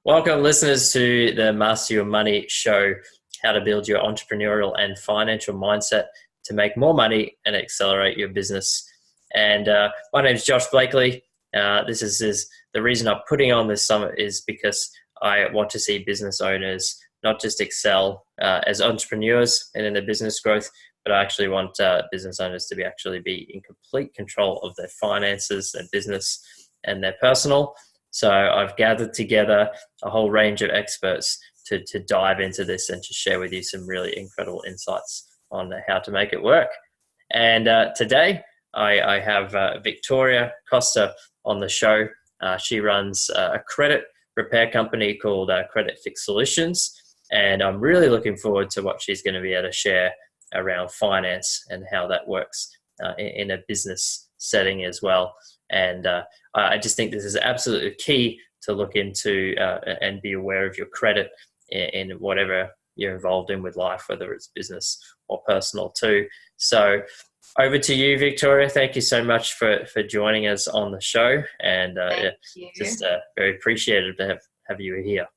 Welcome, listeners, to the Master Your Money show, how to build your entrepreneurial and financial mindset to make more money and accelerate your business. And my name is Josh Blakely. This is the reason I'm putting on this summit is because I want to see business owners not just excel as entrepreneurs and in their business growth, but I actually want business owners to be in complete control of their finances, their business, and their personal. So I've gathered together a whole range of experts to dive into this and to share with you some really incredible insights on how to make it work. And today I have Victoria Costa on the show. She runs a credit repair company called Credit Fix Solutions. And I'm really looking forward to what she's going to be able to share around finance and how that works in a business setting as well. And I just think this is absolutely key to look into and be aware of your credit in whatever you're involved in with life, whether it's business or personal too. So over to you, Victoria. Thank you so much for joining us on the show. And just very appreciated to have you here.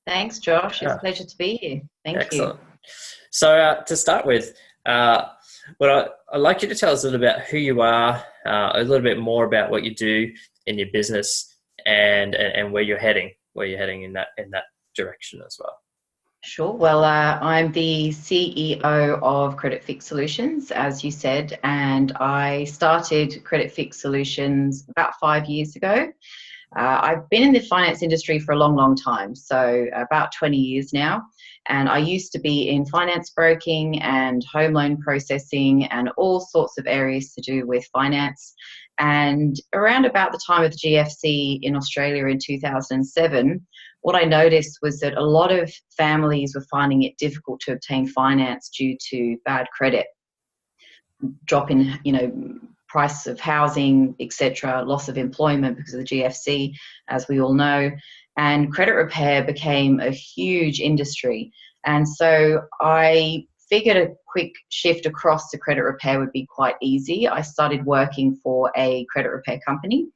Thanks, Josh. It's a pleasure to be here. Thank Excellent. you. So to start with, I'd like you to tell us a little about who you are, a little bit more about what you do in your business, and where you're heading in that direction as well. Sure. Well, I'm the CEO of Credit Fix Solutions, as you said, and I started Credit Fix Solutions about 5 years ago. I've been in the finance industry for a long, long time, so about 20 years now. And I used to be in finance broking and home loan processing and all sorts of areas to do with finance. And around about the time of the GFC in Australia in 2007, what I noticed was that a lot of families were finding it difficult to obtain finance due to bad credit, drop in, price of housing, etc., loss of employment because of the GFC, as we all know, and credit repair became a huge industry. And so I figured a quick shift across to credit repair would be quite easy. I started working for a credit repair company,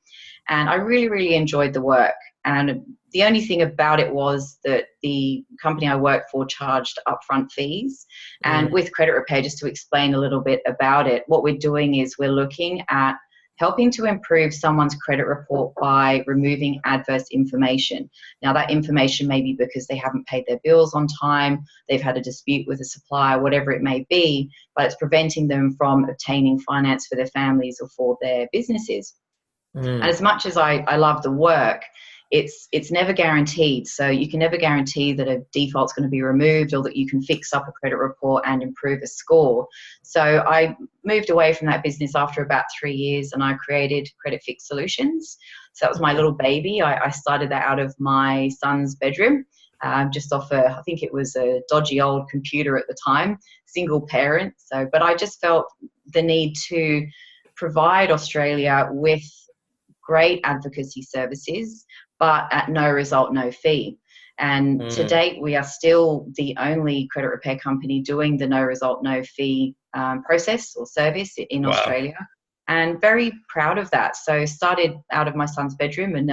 and I really, really enjoyed the work. And the only thing about it was that the company I worked for charged upfront fees. And with credit repair, just to explain a little bit about it, what we're doing is we're looking at helping to improve someone's credit report by removing adverse information. Now, that information may be because they haven't paid their bills on time, they've had a dispute with a supplier, whatever it may be, but it's preventing them from obtaining finance for their families or for their businesses. And as much as I love the work, it's never guaranteed. So you can never guarantee that a default's going to be removed or that you can fix up a credit report and improve a score. So I moved away from that business after about 3 years, and I created Credit Fix Solutions. So that was my little baby. I started that out of my son's bedroom, just off I think it was a dodgy old computer at the time, single parent. But I just felt the need to provide Australia with great advocacy services, but at no result, no fee. And to date, we are still the only credit repair company doing the no result, no fee process or service in Australia. And very proud of that. So started out of my son's bedroom, and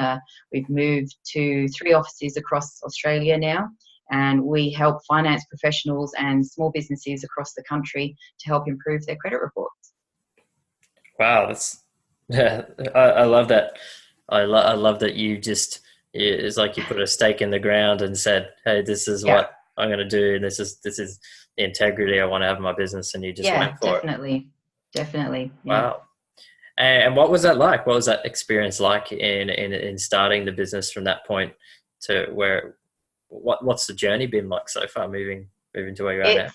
we've moved to 3 offices across Australia now. And we help finance professionals and small businesses across the country to help improve their credit reports. Wow, I love that. I love that you just, it's like you put a stake in the ground and said, hey, this is what I'm going to do. And this is the integrity I want to have in my business. And you just went for it. Definitely. Wow. And what was that like? What was that experience like in starting the business from that point to what's the journey been like so far, moving to where you are now?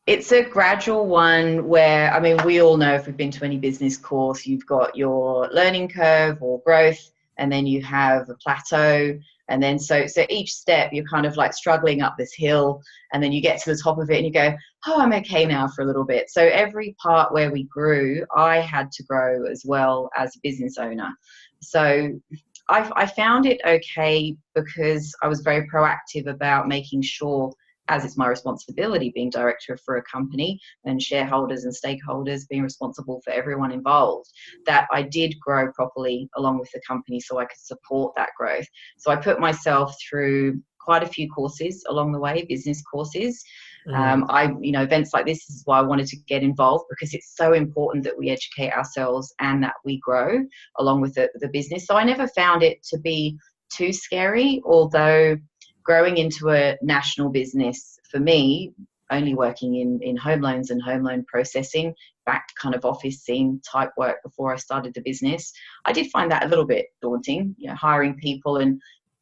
It's a gradual one where, we all know if we've been to any business course, you've got your learning curve or growth, and then you have a plateau. And then so each step, you're kind of like struggling up this hill, and then you get to the top of it and you go, oh, I'm okay now for a little bit. So every part where we grew, I had to grow as well as a business owner. So I found it okay because I was very proactive about making sure as it's my responsibility being director for a company and shareholders and stakeholders, being responsible for everyone involved, that I did grow properly along with the company so I could support that growth. So I put myself through quite a few courses along the way, business courses. Events like this is why I wanted to get involved, because it's so important that we educate ourselves and that we grow along with the business. So I never found it to be too scary, although growing into a national business for me, only working in home loans and home loan processing, back kind of office scene type work before I started the business, I did find that a little bit daunting, hiring people. And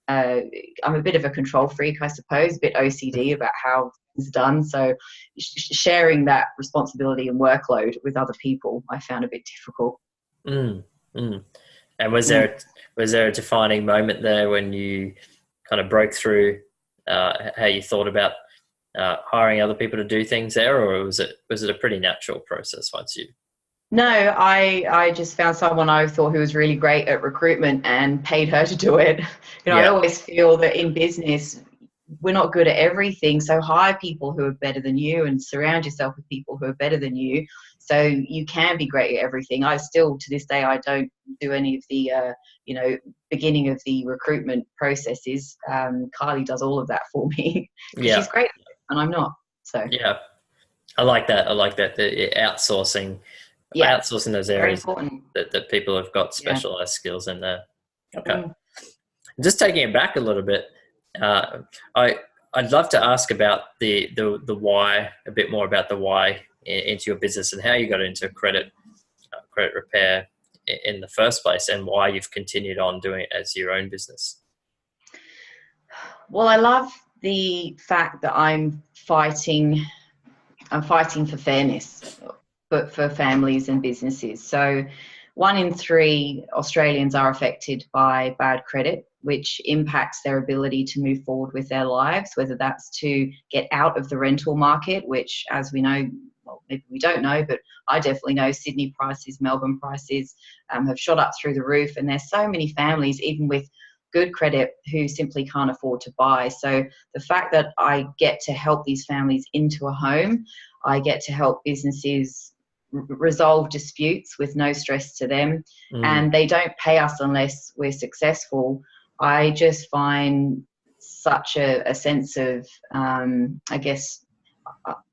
I'm a bit of a control freak, I suppose, a bit OCD about how it's done. So sharing that responsibility and workload with other people, I found a bit difficult. Mm, mm. And was there a defining moment there when you kind of broke through how you thought about hiring other people to do things there, or was it a pretty natural process once you? No, I just found someone I thought who was really great at recruitment and paid her to do it. I Yeah, always feel that in business, we're not good at everything. So hire people who are better than you and surround yourself with people who are better than you. So you can be great at everything. I still, to this day, I don't do any of the, beginning of the recruitment processes. Kylie does all of that for me because yeah, she's great at it and I'm not. So yeah. I like that. The yeah, outsourcing those very areas important. that people have got Yeah. specialized skills in there. Okay. Mm. Just taking it back a little bit, uh, I'd love to ask about the why, a bit more about the why into your business and how you got into credit repair in the first place, and why you've continued on doing it as your own business. Well, I love the fact that I'm fighting for fairness, but for families and businesses. So 1 in 3 Australians are affected by bad credit, which impacts their ability to move forward with their lives, whether that's to get out of the rental market, which, as we know, well, maybe we don't know, but I definitely know Sydney prices, Melbourne prices have shot up through the roof. And there's so many families, even with good credit, who simply can't afford to buy. So the fact that I get to help these families into a home, I get to help businesses resolve disputes with no stress to them, and they don't pay us unless we're successful. I just find such a sense of, I guess,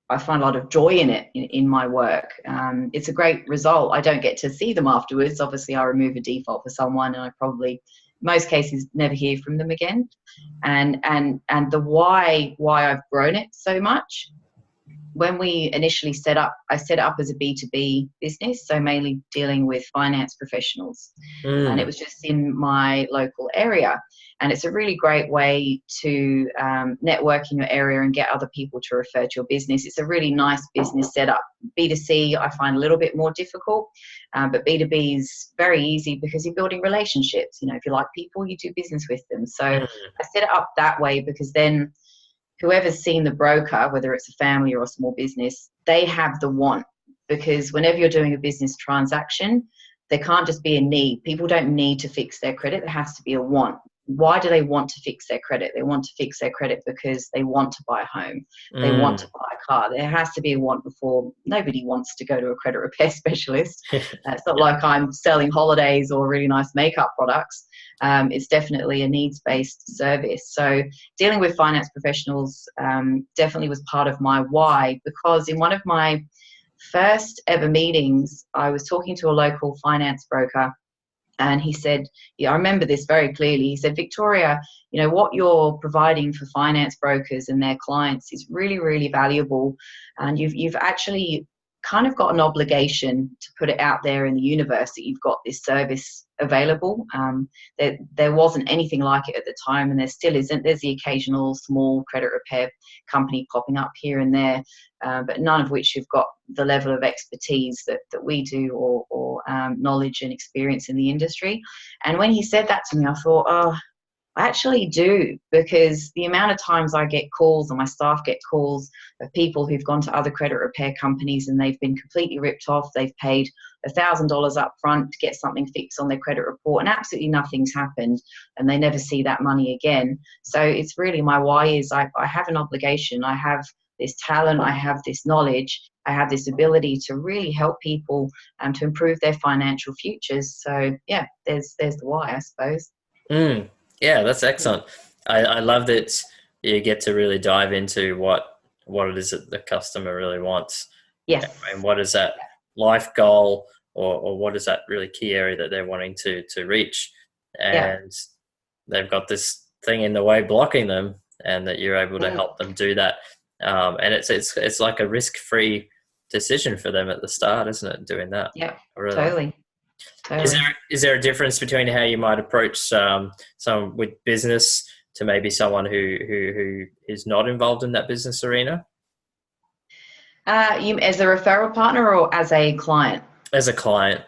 I find a lot of joy in it, in my work. It's a great result. I don't get to see them afterwards. Obviously, I remove a default for someone, and I probably, most cases, never hear from them again. And the why I've grown it so much. When we initially set up, I set it up as a B2B business, so mainly dealing with finance professionals. And it was just in my local area. And it's a really great way to network in your area and get other people to refer to your business. It's a really nice business setup. B2C, I find a little bit more difficult, but B2B is very easy because you're building relationships. If you like people, you do business with them. So I set it up that way because then whoever's seen the broker, whether it's a family or a small business, they have the want. Because whenever you're doing a business transaction, there can't just be a need. People don't need to fix their credit. There has to be a want. Why do they want to fix their credit? They want to fix their credit because they want to buy a home. They want to buy a car. There has to be a want before. Nobody wants to go to a credit repair specialist. It's not like I'm selling holidays or really nice makeup products. It's definitely a needs-based service. So dealing with finance professionals definitely was part of my why, because in one of my first ever meetings, I was talking to a local finance broker, and he said, I remember this very clearly. He said, Victoria, what you're providing for finance brokers and their clients is really, really valuable. And you've actually kind of got an obligation to put it out there in the universe that you've got this service available. There wasn't anything like it at the time, and there still isn't. There's the occasional small credit repair company popping up here and there, but none of which have got the level of expertise that we do, or knowledge and experience in the industry. And when he said that to me, I thought, oh, I actually do, because the amount of times I get calls, or my staff get calls, of people who've gone to other credit repair companies and they've been completely ripped off. They've paid $1,000 up front to get something fixed on their credit report, and absolutely nothing's happened, and they never see that money again. So it's really, my why is I have an obligation. I have this talent, I have this knowledge, I have this ability to really help people to improve their financial futures. So yeah, there's the why, I suppose. Mm, yeah, that's excellent. I love that you get to really dive into what it is that the customer really wants, and Yes. what is that life goal, or what is that really key area that they're wanting to reach, Yeah. and they've got this thing in the way blocking them, and that you're able to Mm, help them do that. And it's like a risk-free decision for them at the start, isn't it? Doing that, yeah. I really like. Totally. Is Totally. there a difference between how you might approach someone with business to maybe someone who is not involved in that business arena You as a referral partner or as a client? as a client?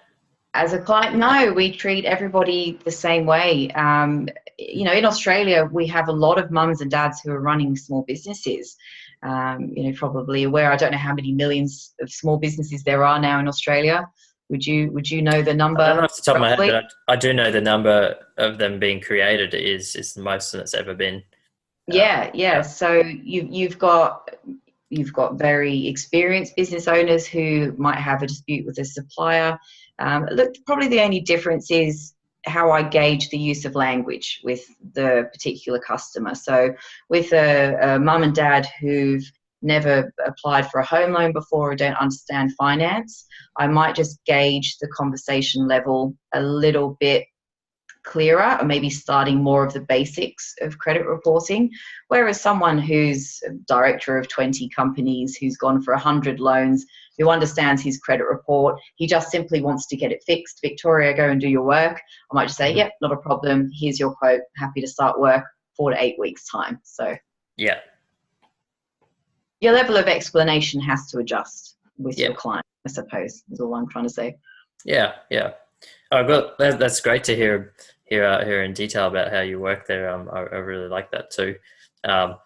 As a client, no, we treat everybody the same way. In Australia, we have a lot of mums and dads who are running small businesses. Probably aware. I don't know how many millions of small businesses there are now in Australia. Would you know the I don't know number off the top of my head, roughly? but I do know the number of them being created is the most that's ever been. Uh, Yeah, yeah. yeah. So you've got very experienced business owners who might have a dispute with a supplier. Look, probably the only difference is how I gauge the use of language with the particular customer. So with a mum and dad who've never applied for a home loan before or don't understand finance, I might just gauge the conversation level a little bit clearer, or maybe starting more of the basics of credit reporting. Whereas someone who's a director of 20 companies, who's gone for 100 loans, who understands his credit report, he just simply wants to get it fixed. Victoria, go and do your work. I might just say, Mhm. yep, not a problem. Here's your quote. Happy to start work 4 to 8 weeks time. So Yeah. your level of explanation has to adjust with Yeah. your client, I suppose, is all I'm trying to say. Yeah. Yeah. Oh, good. That's great to hear in detail about how you work there. I really like that too. Um,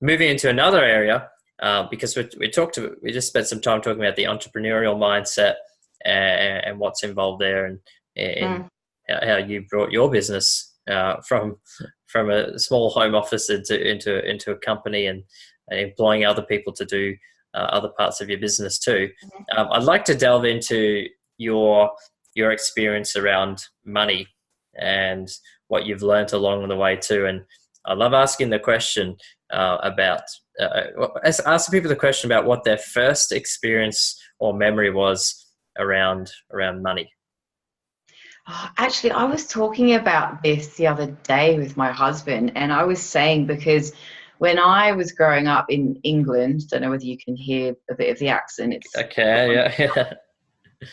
moving into another area, because we just spent some time talking about the entrepreneurial mindset, and what's involved there, and in Mm, how you brought your business from a small home office into a company, and employing other people to do other parts of your business too. I'd like to delve into your your experience around money and what you've learned along the way too. And I love asking the question about asking people the question about what their first experience or memory was around money. Oh, actually, I was talking about this the other day with my husband, and I was saying because when I was growing up in England, don't know whether you can hear a bit of the accent. It's Okay, yeah, yeah.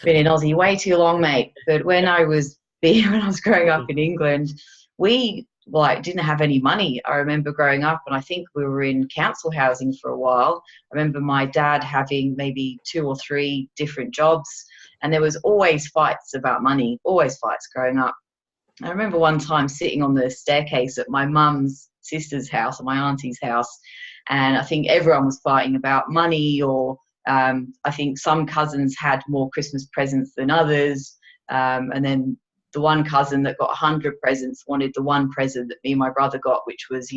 been in Aussie way too long, mate. But when I was when I was growing up in England, we like didn't have any money. I remember growing up, and I think we were in council housing for a while. I remember my dad having maybe 2 or 3 different jobs, and there was always fights about money. Always fights growing up. I remember one time sitting on the staircase at my mum's sister's house or my auntie's house, and I think everyone was fighting about money, or I think some cousins had more Christmas presents than others. And then the one cousin that got 100 presents wanted the one present that me and my brother got, which was,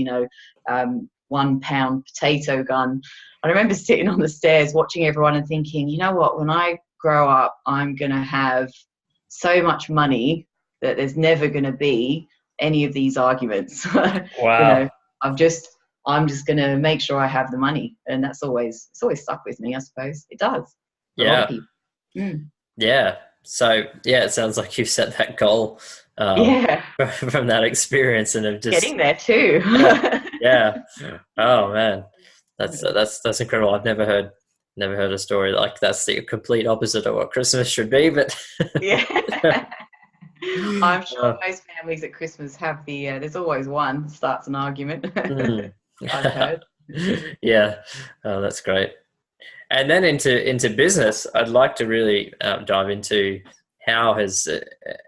1 pound potato gun. I remember sitting on the stairs watching everyone and thinking, you know what, when I grow up, I'm going to have so much money that there's never going to be any of these arguments. you know, Wow. I'm just going to make sure I have the money, and it's always stuck with me. I suppose it does for a lot of Yeah. people. Mm. Yeah. So yeah, it sounds like you've set that goal Yeah, from that experience, and have just getting there too. yeah, yeah. Oh man, that's incredible. I've never heard a story like that's the complete opposite of what Christmas should be. But Yeah, I'm sure uh, most families at Christmas have there's always one that starts an argument. mm. I've heard. Yeah, oh, that's great. And then into business, I'd like to really dive into how has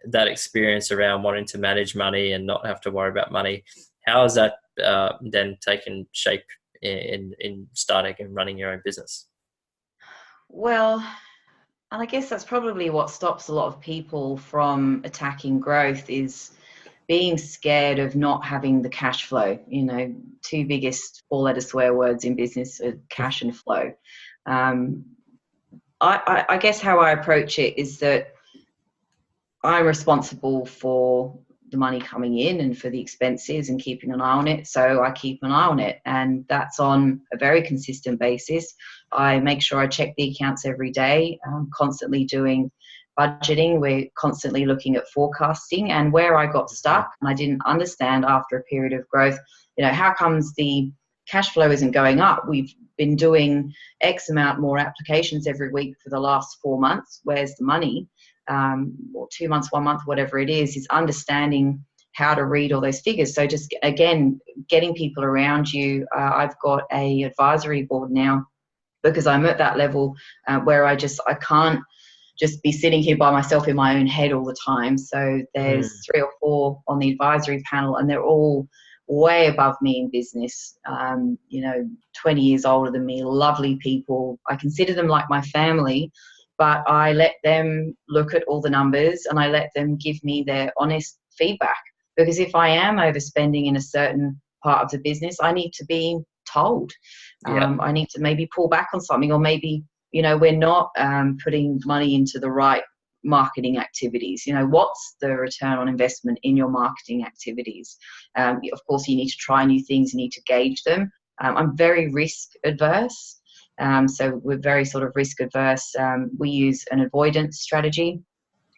that experience around wanting to manage money and not have to worry about money. How has that then taken shape in starting and running your own business? Well, And I guess that's probably what stops a lot of people from attacking growth is being scared of not having the cash flow. You know, two biggest four-letter swear words in business are cash and flow. Um, I guess how I approach it is that I'm responsible for the money coming in and for the expenses and keeping an eye on it. So I keep an eye on it, and that's on a very consistent basis. I make sure I check the accounts every day. I'm constantly doing budgeting. We're constantly looking at forecasting, and where I got stuck and I didn't understand after a period of growth, you know, how comes the cash flow isn't going up? We've been doing X amount more applications every week for the last 4 months. Where's the money? Or 2 months, 1 month, whatever it is understanding how to read all those figures. So just again, getting people around you. I've got a advisory board now because I'm at that level where I can't just be sitting here by myself in my own head all the time. So there's 3 or 4 on the advisory panel, and they're all way above me in business. 20 years older than me, lovely people. I consider them like my family, but I let them look at all the numbers and I let them give me their honest feedback. Because if I am overspending in a certain part of the business, I need to be told. Yeah. I need to maybe pull back on something, or maybe, we're not putting money into the right marketing activities. What's the return on investment in your marketing activities? Of course, you need to try new things, you need to gauge them. I'm very risk adverse. So we're very sort of risk adverse. We use an avoidance strategy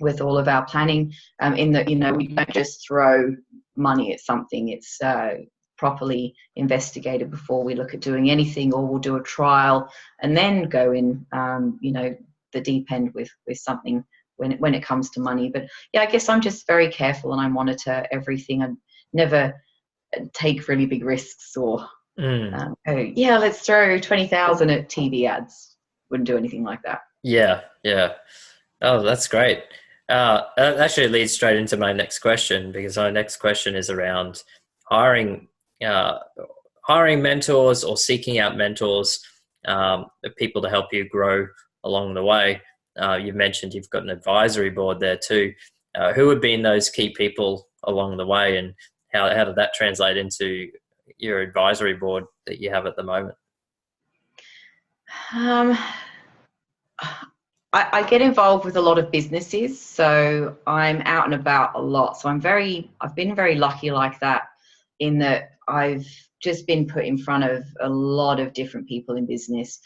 with all of our planning, in that, we don't just throw money at something. It's properly investigated before we look at doing anything, or we'll do a trial and then go in, the deep end with something when it comes to money. But yeah, I guess I'm just very careful and I monitor everything. I never take really big risks or let's throw 20,000 at TV ads. Wouldn't do anything like that. Yeah. Oh, that's great. That actually leads straight into my next question, because my next question is around hiring uh, hiring mentors or seeking out mentors, people to help you grow along the way. You've mentioned you've got an advisory board there too. Who have been those key people along the way, and how did that translate into your advisory board that you have at the moment? Um, I get involved with a lot of businesses, so I'm out and about a lot. So I've been very lucky like that, in that I've just been put in front of a lot of different people in business.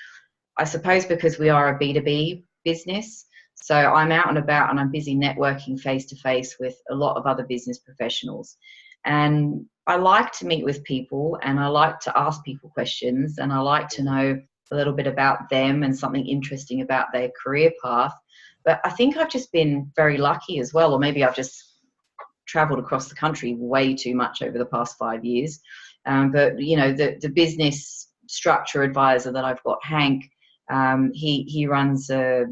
I suppose because we are a B2B business, so I'm out and about and I'm busy networking face to face with a lot of other business professionals. And I like to meet with people and I like to ask people questions and I like to know a little bit about them and something interesting about their career path. But I think I've just been very lucky as well, or maybe I've just traveled across the country way too much over the past 5 years. But the business structure advisor that I've got, Hank, he runs a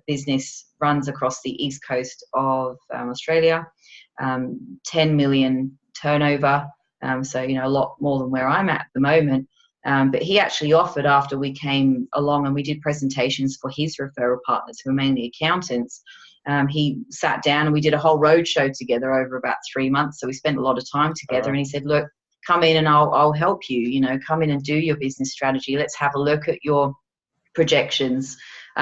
business, runs across the east coast of Australia, 10 million turnover. So, a lot more than where I'm at the moment. But he actually offered, after we came along and we did presentations for his referral partners, who are mainly accountants, he sat down and we did a whole roadshow together over about 3 months. So we spent a lot of time together. And he said, look, come in and I'll help you, come in and do your business strategy. Let's have a look at your projections,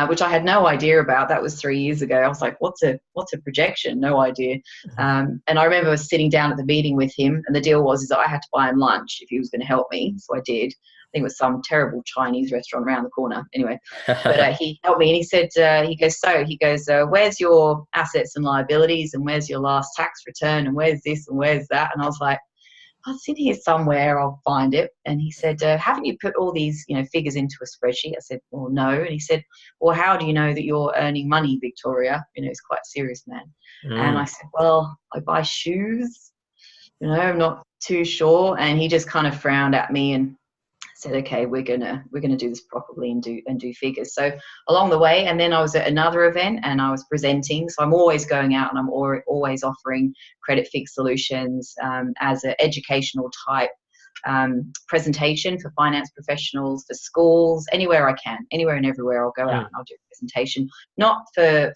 which I had no idea about. That was 3 years ago. I was like, what's a projection? No idea. And I remember sitting down at the meeting with him, and the deal was that I had to buy him lunch if he was going to help me. So I did. I think it was some terrible Chinese restaurant around the corner. Anyway, but he helped me, and he said, where's your assets and liabilities, and where's your last tax return, and where's this and where's that? And I was like, it's in here somewhere, I'll find it. And he said, haven't you put all these, figures into a spreadsheet? I said, well, no. And he said, well, how do you know that you're earning money, Victoria? He's quite a serious man. And I said, well, I buy shoes, I'm not too sure. And he just kind of frowned at me and said, okay, we're gonna do this properly and do figures. So along the way, and then I was at another event and I was presenting. So I'm always going out and I'm always offering credit fix solutions as an educational type presentation for finance professionals, for schools, anywhere I can, anywhere and everywhere. I'll go out and I'll do a presentation, not for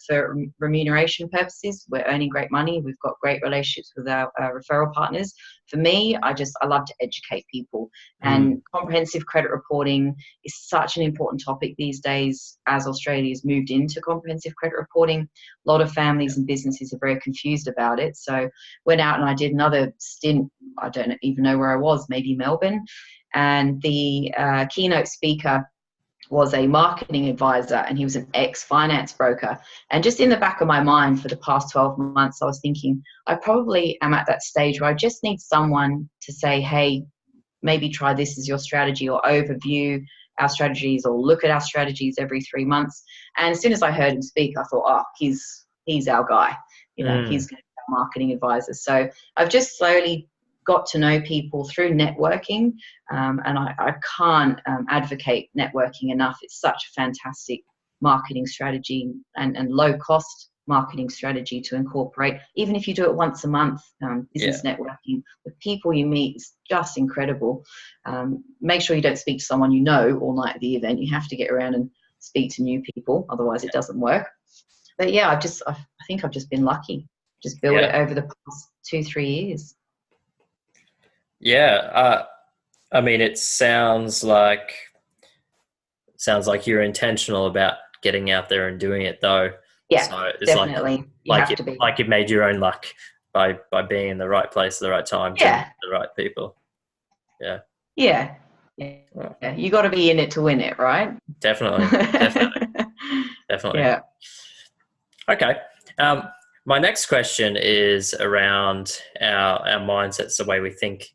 remuneration purposes. We're earning great money. We've got great relationships with our referral partners. For me, I love to educate people, and comprehensive credit reporting is such an important topic these days as Australia's moved into comprehensive credit reporting. A lot of families and businesses are very confused about it. So went out and I did another stint. I don't even know where I was, maybe Melbourne. And the keynote speaker was a marketing advisor, and he was an ex-finance broker. And just in the back of my mind for the past 12 months, I was thinking, I probably am at that stage where I just need someone to say, hey, maybe try this as your strategy, or overview our strategies, or look at our strategies every 3 months. And as soon as I heard him speak, I thought, oh, he's our guy. He's going to be our marketing advisor. So I've just slowly got to know people through networking, and I can't advocate networking enough. It's such a fantastic marketing strategy, and low cost marketing strategy to incorporate. Even if you do it once a month, business networking, the people you meet is just incredible. Make sure you don't speak to someone you know all night at the event. You have to get around and speak to new people, otherwise it doesn't work. But yeah, I think I've just been lucky. Just built it over the past 2-3 years. Yeah, I mean, it sounds like you're intentional about getting out there and doing it, though. Yeah, so it's definitely. like you've made your own luck by being in the right place at the right time, to the right people. Yeah. Yeah. You got to be in it to win it, right? Definitely. Yeah. Okay. My next question is around our mindsets, the way we think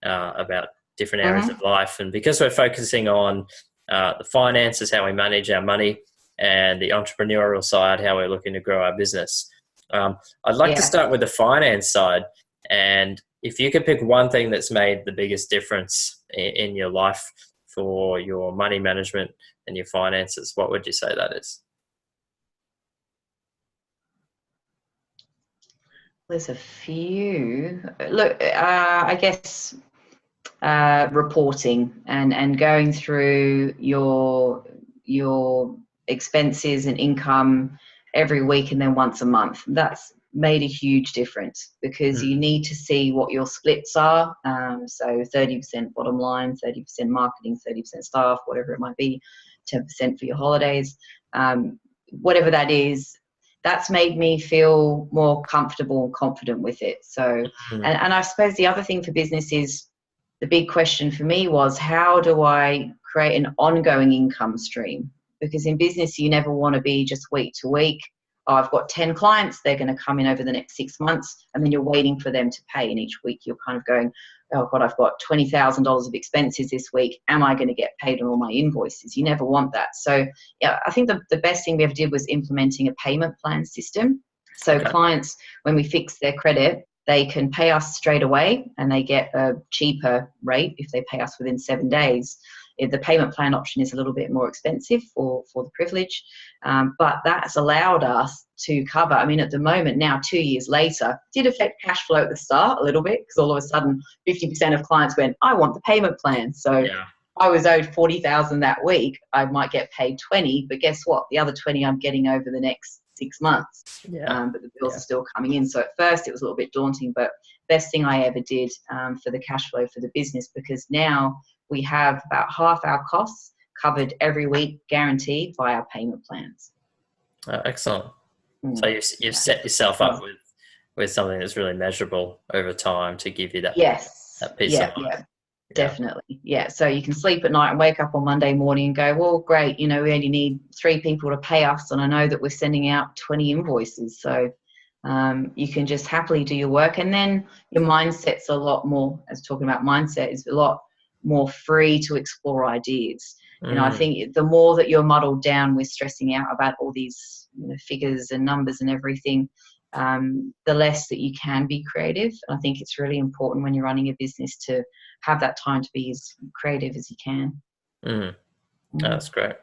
about different areas of life. And because we're focusing on the finances, how we manage our money, and the entrepreneurial side, how we're looking to grow our business, I'd like to start with the finance side. And if you could pick one thing that's made the biggest difference in your life for your money management and your finances, what would you say that is? There's a few. Look, I guess reporting and going through your expenses and income every week and then once a month. That's made a huge difference, because you need to see what your splits are. So 30% bottom line, 30% marketing, 30% staff, whatever it might be, 10% for your holidays, whatever that is. That's made me feel more comfortable and confident with it. So, and I suppose the other thing for business is, the big question for me was, how do I create an ongoing income stream? Because in business, you never want to be just week to week. Oh, I've got 10 clients, they're going to come in over the next 6 months, and then you're waiting for them to pay. And each week you're kind of going, oh God, I've got $20,000 of expenses this week. Am I going to get paid on all my invoices? You never want that. So yeah, I think the best thing we ever did was implementing a payment plan system. So clients, when we fix their credit, they can pay us straight away, and they get a cheaper rate if they pay us within 7 days. The payment plan option is a little bit more expensive for the privilege, but that's allowed us to cover. I mean, at the moment now, 2 years later, did affect cash flow at the start a little bit, because all of a sudden 50% of clients went, I want the payment plan. So I was owed 40,000 that week. I might get paid 20, but guess what? The other 20 I'm getting over the next 6 months. But the bills are still coming in. So at first it was a little bit daunting, but best thing I ever did for the cash flow for the business, because now we have about half our costs covered every week, guaranteed by our payment plans. Excellent. So you've set yourself up with something that's really measurable over time to give you that, that peace of mind. Definitely. Yeah. So you can sleep at night and wake up on Monday morning and go, well, great, we only need 3 people to pay us, and I know that we're sending out 20 invoices. So you can just happily do your work, and then your mindset's a lot more, as talking about mindset, is a lot more free to explore ideas. I think the more that you're muddled down with stressing out about all these figures and numbers and everything, the less that you can be creative. And I think it's really important when you're running a business to have that time to be as creative as you can. That's great.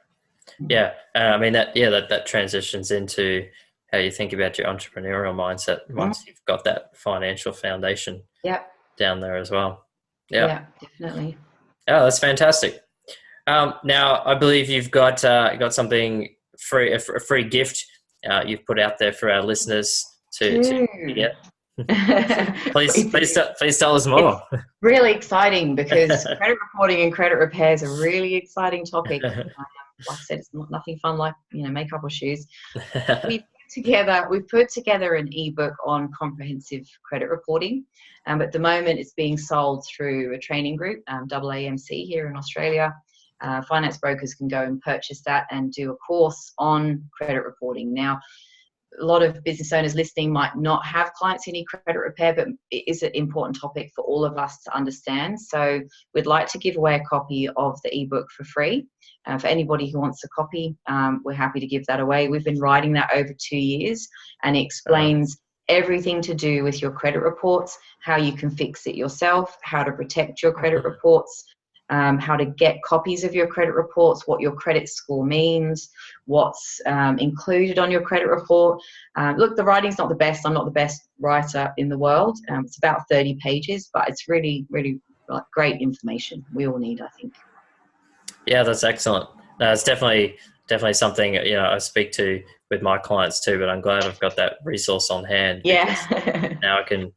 Yeah. I mean, that transitions into how you think about your entrepreneurial mindset once you've got that financial foundation down there as well. Yeah, definitely. Oh, that's fantastic. Now, I believe you've got something a free gift you've put out there for our listeners to Dude. get. Please tell us It's more. really exciting because credit reporting and credit repair is a really exciting topic. Like I said, it's not nothing fun like makeup or shoes. We've put together an ebook on comprehensive credit reporting. At the moment, it's being sold through a training group, AAMC here in Australia. Finance brokers can go and purchase that and do a course on credit reporting. Now, a lot of business owners listening might not have clients who need credit repair, but it is an important topic for all of us to understand. So we'd like to give away a copy of the ebook for free. For anybody who wants a copy, we're happy to give that away. We've been writing that over 2 years, and it explains everything to do with your credit reports, how you can fix it yourself, how to protect your credit reports, how to get copies of your credit reports, what your credit score means, what's included on your credit report. Look, the writing's not the best. I'm not the best writer in the world. It's about 30 pages, but it's really, really great information we all need, I think. Yeah, that's excellent. No, it's definitely something I speak to with my clients too. But I'm glad I've got that resource on hand. Yeah. Now I can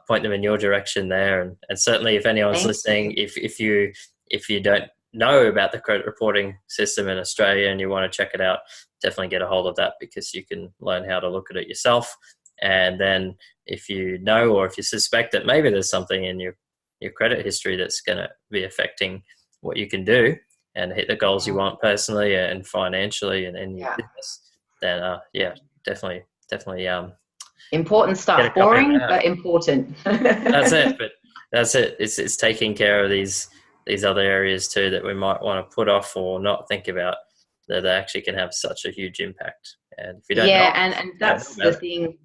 point them in your direction there, and certainly if anyone's listening, if you don't know about the credit reporting system in Australia and you want to check it out, definitely get a hold of that, because you can learn how to look at it yourself. And then if you know, or if you suspect that maybe there's something in your credit history that's going to be affecting what you can do and hit the goals you want personally and financially and in your business, then definitely important stuff. Boring but important. That's it. But that's it. It's taking care of these other areas too that we might want to put off or not think about, that they actually can have such a huge impact. And if you don't know, and that's the thing.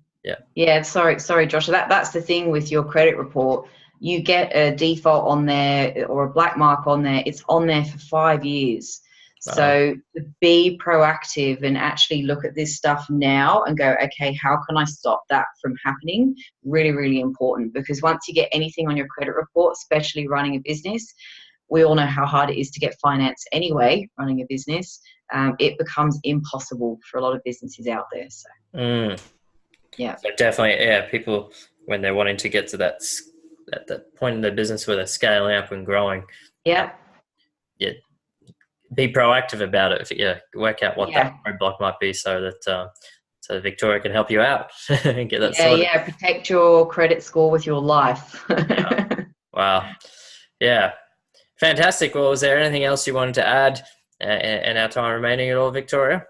Yeah. Sorry, Joshua. That's the thing with your credit report. You get a default on there or a black mark on there. It's on there for 5 years. So to be proactive and actually look at this stuff now and go, okay, how can I stop that from happening? Really, really important, because once you get anything on your credit report, especially running a business, we all know how hard it is to get finance anyway, running a business. It becomes impossible for a lot of businesses out there. So, So definitely, people, when they're wanting to get to that point in their business where they're scaling up and growing, be proactive about it. Work out what that roadblock might be, so that Victoria can help you out and get that sorted. Protect your credit score with your life. Wow. Yeah. Fantastic. Well, was there anything else you wanted to add in our time remaining at all, Victoria?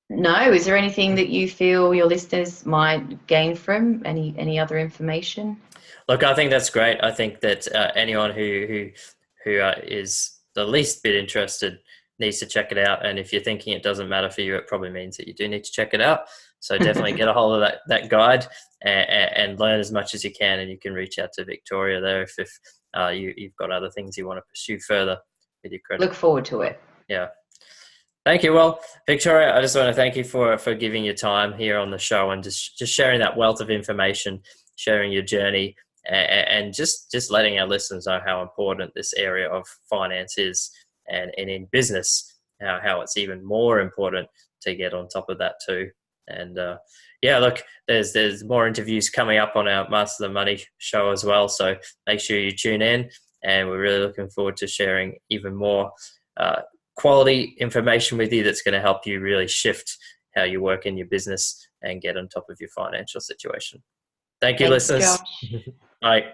No. Is there anything that you feel your listeners might gain from? Any other information? Look, I think that's great. I think that anyone who is the least bit interested needs to check it out. And if you're thinking it doesn't matter for you, it probably means that you do need to check it out. So definitely get a hold of that guide and learn as much as you can. And you can reach out to Victoria there if you've got other things you want to pursue further with your credit. Look forward to it. Yeah. Thank you. Well, Victoria, I just want to thank you for giving your time here on the show and just sharing that wealth of information, sharing your journey, and just letting our listeners know how important this area of finance is, and in business, how it's even more important to get on top of that too. And look, there's more interviews coming up on our Master the Money show as well. So make sure you tune in, and we're really looking forward to sharing even more quality information with you that's going to help you really shift how you work in your business and get on top of your financial situation. Thank you, listeners. Josh. Bye.